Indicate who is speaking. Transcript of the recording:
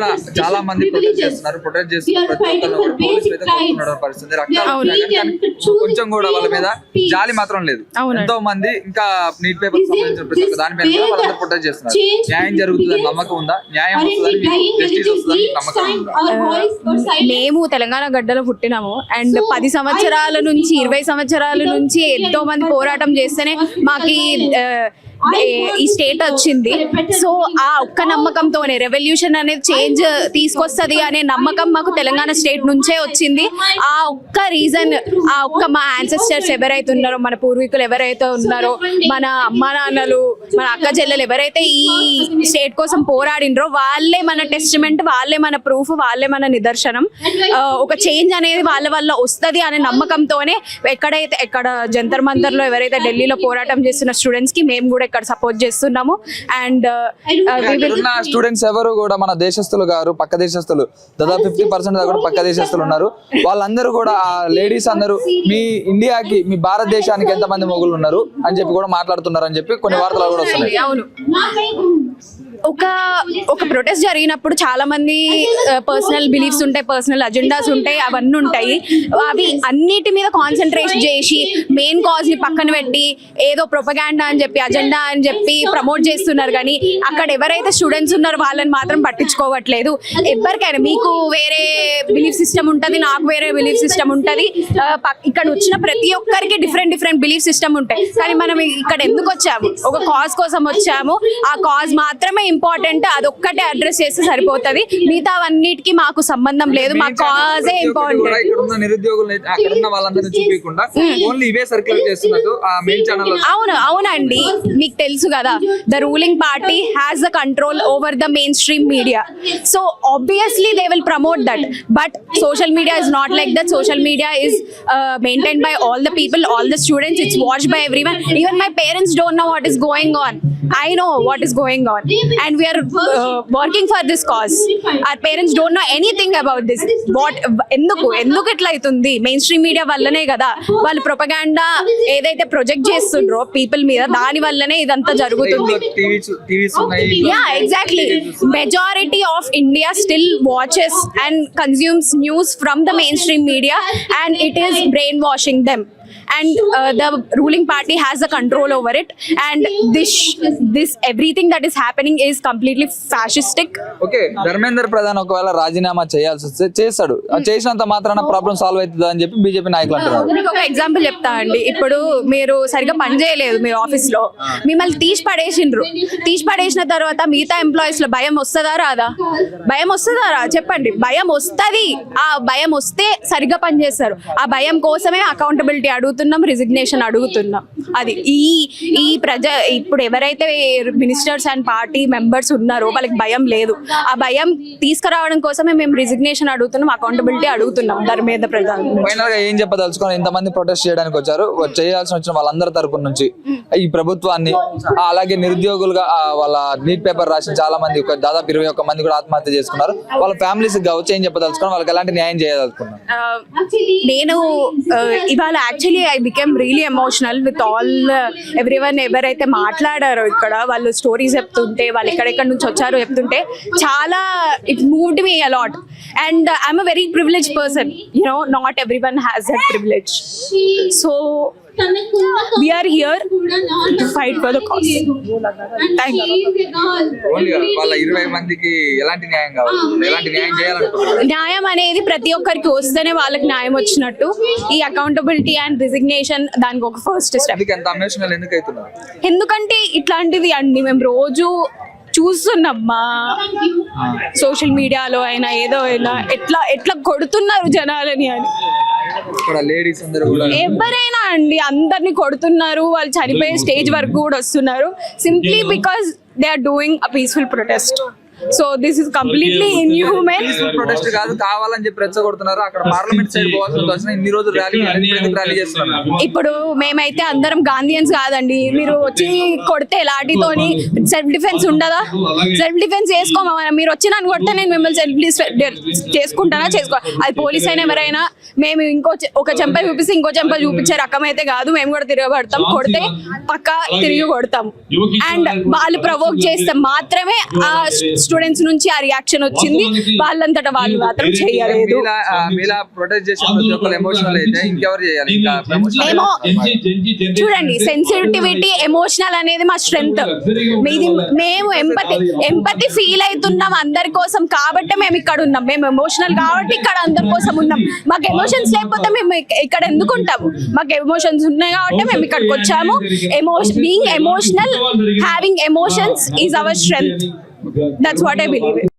Speaker 1: ఇక్కడ చాలా మంది ప్రొటెస్ట్ చేస్తున్నారు. ప్రొటెస్ట్ చేస్తున్న ప్రతి ఒక్కరు కూడా పోలీసులు అయితే కొట్టుకున్న పరిస్థితి. రక్తాలు కొంచెం కూడా వాళ్ళ మీద జాలి మాత్రం లేదు. ఎంతో మంది ఇంకా నీట్ పేపర్ సంబంధించిన ప్రతి ఒక్క దాని మీద వాళ్ళందరూ ప్రొటెస్ట్ చేస్తున్నారు. న్యాయం జరుగుతుందని నమ్మకం ఉందా? న్యాయం వస్తుందని, జస్టిస్ వస్తుందని నమ్మకం ఉందా?
Speaker 2: మేము తెలంగాణ గడ్డలో పుట్టినాము అండ్ 10 సంవత్సరాల నుంచి 20 సంవత్సరాల నుంచి ఎంతో మంది పోరాటం చేస్తేనే మాకు ఈ స్టేట్ వచ్చింది. సో ఆ ఒక్క నమ్మకంతోనే రెవల్యూషన్ అనేది చేంజ్ తీసుకొస్తుంది అనే నమ్మకం మాకు తెలంగాణ స్టేట్ నుంచే వచ్చింది. ఆ ఒక్క రీజన్, ఆ ఒక్క మా యాన్సెస్టర్స్ ఎవరైతే ఉన్నారో, మన పూర్వీకులు ఎవరైతే ఉన్నారో, మన అమ్మ నాన్నలు, మన అక్క చెల్లెలు ఎవరైతే ఈ స్టేట్ కోసం పోరాడినరో వాళ్ళే మన టెస్టిమెంట్, వాళ్ళే మన ప్రూఫ్, వాళ్ళే మన నిదర్శనం. ఒక చేంజ్ అనేది వాళ్ళ వల్ల వస్తుంది అనే నమ్మకంతోనే ఎక్కడ జంతర్ మంతర్ లో ఎవరైతే ఢిల్లీలో పోరాటం చేస్తున్న స్టూడెంట్స్ కి మేము కూడా ఇక్కడ సపోర్ట్ చేస్తున్నాము. అండ్
Speaker 3: స్టూడెంట్స్ ఎవరు కూడా మన దేశస్తులు గారు, పక్క దేశస్తులు దాదాపు 50% కూడా పక్క దేశస్తులు ఉన్నారు. వాళ్ళందరూ కూడా ఆ లేడీస్ అందరూ మీ ఇండియాకి, మీ భారతదేశానికి ఎంతమంది మొగులు ఉన్నారు అని చెప్పి కూడా మాట్లాడుతున్నారు అని చెప్పి కొన్ని వార్తలు కూడా వస్తున్నాయి.
Speaker 2: అవును, ఒక ప్రొటెస్ట్ జరిగినప్పుడు చాలా మంది పర్సనల్ బిలీఫ్స్ ఉంటాయి, పర్సనల్ అజెండాస్ ఉంటాయి, అవన్నీ ఉంటాయి. అవి అన్నిటి మీద కాన్సన్ట్రేట్ చేసి మెయిన్ కాజ్ ని పక్కన పెట్టి ఏదో ప్రొపగాండా అని చెప్పి, అజెండా అని చెప్పి ప్రమోట్ చేస్తున్నారు. కానీ అక్కడ ఎవరైతే స్టూడెంట్స్ ఉన్నారో వాళ్ళని మాత్రం పట్టించుకోవట్లేదు. ఎవరికైనా మీకు వేరే బిలీఫ్ సిస్టమ్ ఉంటుంది, నాకు వేరే బిలీఫ్ సిస్టమ్ ఉంటుంది. ఇక్కడ వచ్చిన ప్రతి ఒక్కరికి డిఫరెంట్ బిలీఫ్ సిస్టమ్ ఉంటాయి. కానీ మనం ఇక్కడ ఎందుకు వచ్చాము? ఒక కాజ్ కోసం వచ్చాము. ఆ కాజ్ మాత్రమే ఇంపార్టెంట్, అదొక్కటే అడ్రస్ చేస్తే సరిపోతుంది. మిగతా అన్నిటికీ మాకు సంబంధం లేదు. మా కాజే ఇంపార్టెంట్. అవునండి, మీకు తెలుసు కదా, the ruling party has the control over the main stream media. So obviously they will promote that. But social media is not like that. Social media is maintained by all the people, all the students. It's watched by everyone. Even my parents don't know what is going on. I know what is going on, and we are working for this cause. Our parents don't know anything about this. ఎందుకు ఇట్లా అవుతుంది? Main stream media వల్లనే కదా. వాళ్ళు propaganda ఏదైతే project చేస్తుండ్రో people మీద, దాని వల్లనే ఇదంతా జరుగుతుంది. Yeah, exactly. Majority of India still watches and consumes news from the mainstream media, and it is brainwashing them. And the ruling party has the control over it, and this everything that is happening is completely fascistic.
Speaker 3: Okay, Dharmendra Pradhan ఒకవేళ రాజీనామా చేయాల్సి వస్తే చేస్తాడు. చేసినంత మాత్రాన problem solve అవుతుంది అని చెప్పి బీజేపీ నాయకులు అంటున్నారు.
Speaker 2: మీకు ఒక ఎగ్జాంపుల్ చెప్తా అండి. ఇప్పుడు మీరు సరిగ్గా పని చేయలేదు మీ ఆఫీస్ లో, మిమ్మల్ని తీసి పడేసిన తర్వాత మిగతా ఎంప్లాయీస్ లో భయం వస్తుందా రాదా? భయం వస్తుందా రా? చెప్పండి. భయం వస్తుంది. ఆ భయం వస్తే సరిగ్గా పని చేస్తారు. ఆ భయం కోసమే అకౌంటబిలిటీ అడుగుతున్నాం, రిజిగ్నేషన్ అడుగుతున్నాం. అది ఈ ఇప్పుడు ఎవరైతే మినిస్టర్స్ అండ్ పార్టీ మెంబర్స్ ఉన్నారో వాళ్ళకి భయం లేదు. ఆ భయం తీసుకురావడం కోసమే మేము రిజిగ్నేషన్ అడుగుతున్నాం, అకౌంటబిలిటీ అడుగుతున్నాం ధర్మేంద్ర ప్రధాన్.
Speaker 3: ఫైనల్ గా ఏం చెప్పదలుచుకొని ఇంతమంది ప్రొటెస్ట్ చేయడానికి వచ్చారు, చేయాల్సి వచ్చిన వాళ్ళందరి తరపు నుంచి ఈ ప్రభుత్వాన్ని, అలాగే నిరుద్యోగులుగా వాళ్ళ నీట్ పేపర్ రాసిన చాలా మంది, దాదాపు 21 మంది కూడా ఆత్మహత్య చేసుకున్నారు. వాళ్ళ ఫ్యామిలీస్ కావచ్చు, ఏం చెప్పదలుచుకొని వాళ్ళకి ఎలాంటి న్యాయం చేయదలుచుకున్నారు?
Speaker 2: నేను ఇవాళ actually I became really emotional with all everyone ఎవరైతే మాట్లాడారో ఇక్కడ, వాళ్ళు స్టోరీస్ చెప్తుంటే, వాళ్ళు ఎక్కడెక్కడ నుంచి వచ్చారో చెప్తుంటే చాలా it moved me a lot, and I'm a very privileged person, you know, not everyone has that privilege. So we are here to fight for the cause. Thank you.
Speaker 1: వాళ్ళ 20 మందికి ఎలాంటి న్యాయం కావాలి? ఎలాంటి న్యాయం చేయాలనుకుంటున్నారు?
Speaker 2: న్యాయం అనేది ప్రతి ఒక్కరికి వస్తేనే వాళ్ళకి న్యాయం వచ్చినట్టు. ఈ అకౌంటబిలిటీ అండ్ రిజిగ్నేషన్ దానికి ఒక ఫస్ట్ స్టెప్. ఎందుకంటే ఇట్లాంటిది అండి మేము రోజు చూస్తున్నామ్మా, సోషల్ మీడియాలో అయినా ఏదో అయినా ఎట్లా కొడుతున్నారు జనాలని అని. ఎవరైనా అండి అందరినీ కొడుతున్నారు, వాళ్ళు చనిపోయే స్టేజ్ వరకు కూడా వస్తున్నారు, simply because they are doing a peaceful protest. So this is completely inhuman.
Speaker 1: Protest కాదు, కావాలని చెప్పి రెచ్చగొడుతున్నారు. అక్కడ పార్లమెంట్ సైడ్ పోవాల్సిన ఇన్ని రోజులు ర్యాలీ చేస్తున్నారు.
Speaker 2: ఇప్పుడు మేమైతే అందరం గాంధీయన్స్ కాదండి. మీరు వచ్చి కొడితే లాఠీతోని సెల్ఫ్ డిఫెన్స్ ఉండదా? సెల్ఫ్ డిఫెన్స్ చేసుకోమా? మీరు వచ్చి నన్ను కొడితే నేను మిమ్మల్ని సెల్ఫ్ చేసుకుంటానా? అది పోలీస్ అయినా ఎవరైనా. మేము ఒక చెంప చూపిస్తే ఇంకో చెంప చూపించే రకం అయితే కాదు. మేము కూడా తిరగబడతాం, కొడితే పక్కా తిరిగి కొడతాం. అండ్ వాళ్ళు ప్రవోక్ చేస్తే మాత్రమే ఆ స్టూడెంట్స్ నుంచి ఆ రియాక్షన్ వచ్చింది, వాళ్ళంతటా వాళ్ళు మాత్రం చేయలేదు.
Speaker 1: మీలా ప్రొటెస్ట్ చేసే ప్రతి ఒక్కరు ఎమోషనల్ అయితే ఇంకెవరు చేయాలి? ఇంకా
Speaker 2: మేము చూడండి, సెన్సిటివిటీ ఎమోషనల్ అనేది మా స్ట్రెంగ్త్. మేము ఎంపతి ఫీల్ అవుతున్నాం అందరి కోసం కాబట్టి మేము ఇక్కడ ఉన్నాం. మేము ఎమోషనల్ కాబట్టి ఇక్కడ అందరి కోసం ఉన్నాం. మాకు ఎమోషన్స్ లేకపోతే మేము ఇక్కడ ఎందుకు ఉంటాము? మాకు ఎమోషన్స్ ఉన్నాయి కాబట్టి మేము ఇక్కడికి వచ్చాము. Being emotional, having emotions is our strength. That's what I believe in.